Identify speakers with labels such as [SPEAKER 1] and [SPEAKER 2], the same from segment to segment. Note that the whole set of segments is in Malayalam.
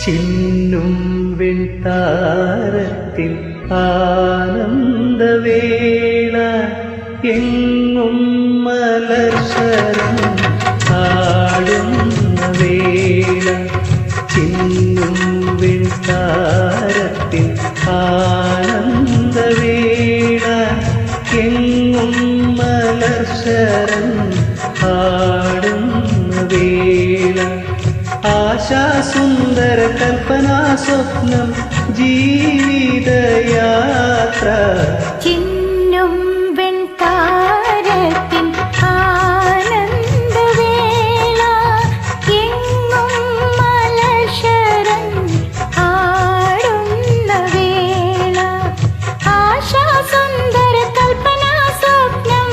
[SPEAKER 1] ചിന്നും വെൺതാരത്തിൽ ആനന്ദവേള എങ്ങും മലർശരം ആടുന്ന വേള ചിന്നും വെൺതാരത്തിൽ ആനന്ദവേള എങ്ങും മലർശരം ആടുന്ന വേള ആശാസുന്ദര കൽപ്പനാ സ്വപ്നം ജീവിതയാത്ര
[SPEAKER 2] ചിന്നും വെൺതാരത്തിൻ ആനന്ദവേള എങ്ങും മലർശരം ആടുന്ന വേള ആശാസുന്ദര കൽപ്പനാ സ്വപ്നം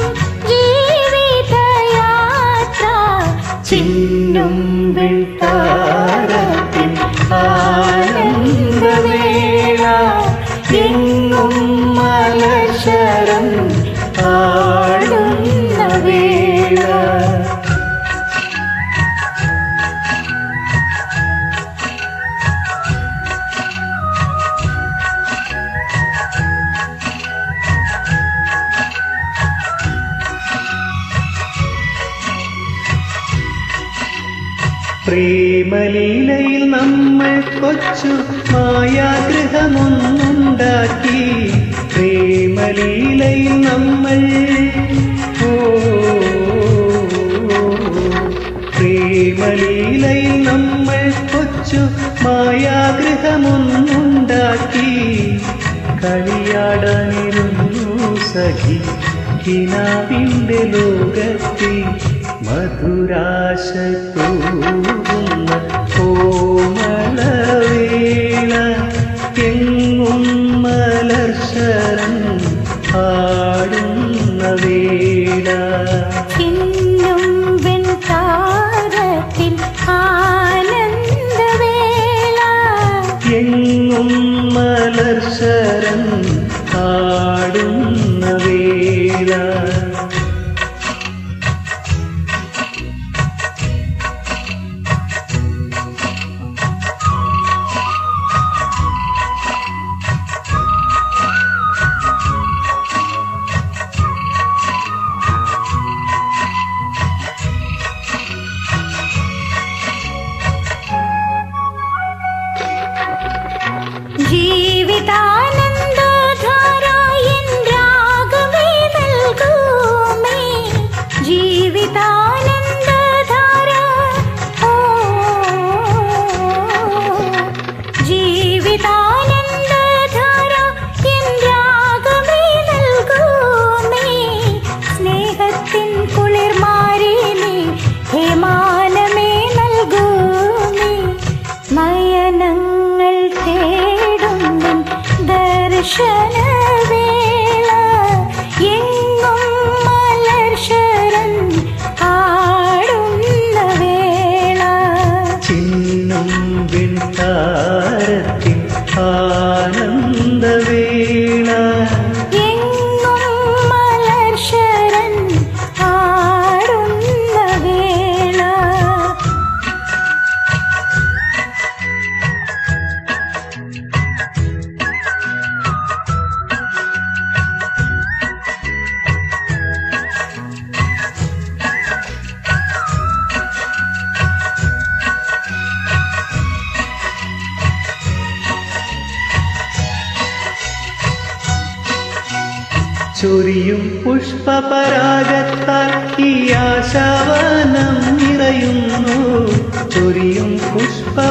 [SPEAKER 2] ജീവിതയാത്ര
[SPEAKER 1] ചിന്നും വെൺതാരത്തിൻ ആനന്ദവേള എങ്ങും മലർശരം ആടുന്ന വേള പ്രേമലീലയിൽ നമ്മൾ കൊച്ചു മായാഗൃഹമൊന്നുണ്ടാക്കി പ്രേമലീലയിൽ നമ്മൾ പ്രേമലീലയിൽ നമ്മൾ കൊച്ചു മായാഗൃഹമൊന്നുണ്ടാക്കി കളിയാടാനിരുന്നു സഖി കിനാവിൻ്റെ ലോകത്തിൽ മധുരാശ തൂകുന്ന കോമളവേള എങ്ങും മലർശരം ആടുന്ന വേള
[SPEAKER 2] ചിന്നും വെൺതാരത്തിൻ ആനന്ദവേള
[SPEAKER 1] എങ്ങും മലർശരം ആടുന്ന വേള
[SPEAKER 2] ജീവിതാനന്ദധാര എൻ രാഗമേ നൽകുമേ ജീവിതാനന്ദധാര ജീവിതാനന്ദധാര എൻ രാഗമേ നൽകുമേ സ്നേഹത്തിൻ കുളിർമാരിനി ഹേമാനമേ നൽകുമേ നയനങ്ങൾ ദർശനവേള എങ്ങും മലർശരം ആടുന്ന വേള
[SPEAKER 1] ചിന്നും വെൺതാരത്തിൻ ആനന്ദവേള
[SPEAKER 2] എങ്ങും മലർശരം ആടുന്ന വേള
[SPEAKER 1] ചൊരിയും പുഷ്പപരാഗത്താൽ ഈ ആശാവനം നിറയുന്നു ചൊരിയും പുഷ്പപരാഗത്താൽ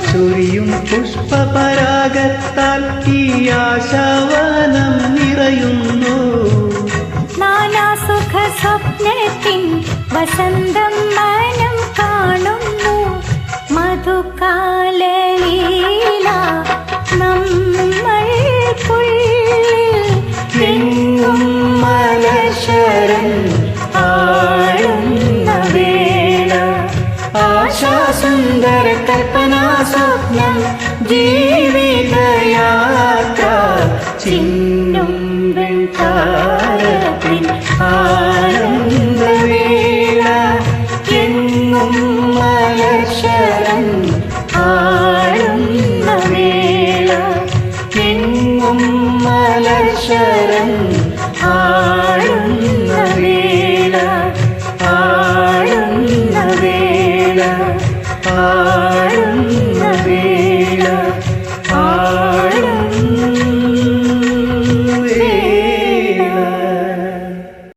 [SPEAKER 1] ചൊരിയും പുഷ്പപരാഗത്താൽ ഈ ആശാവനം നിറയുന്നു
[SPEAKER 2] നാനാസുഖ സ്വപ്നത്തിൻ വസന്തം മനം കാണുന്നു മധുകാലലീല നമ്മൾക്കുള്ളിൽ
[SPEAKER 1] എങ്ങും മലർശരം ആടുന്ന വേള ആശാസുന്ദര കൽപ്പനാ സ്വപ്നം ജീവിതയാത്ര ചിന്നും വെൺതാരത്തിൻ ആനന്ദവേള മലർശരം ആടുന്ന വേള ആടുന്ന വേള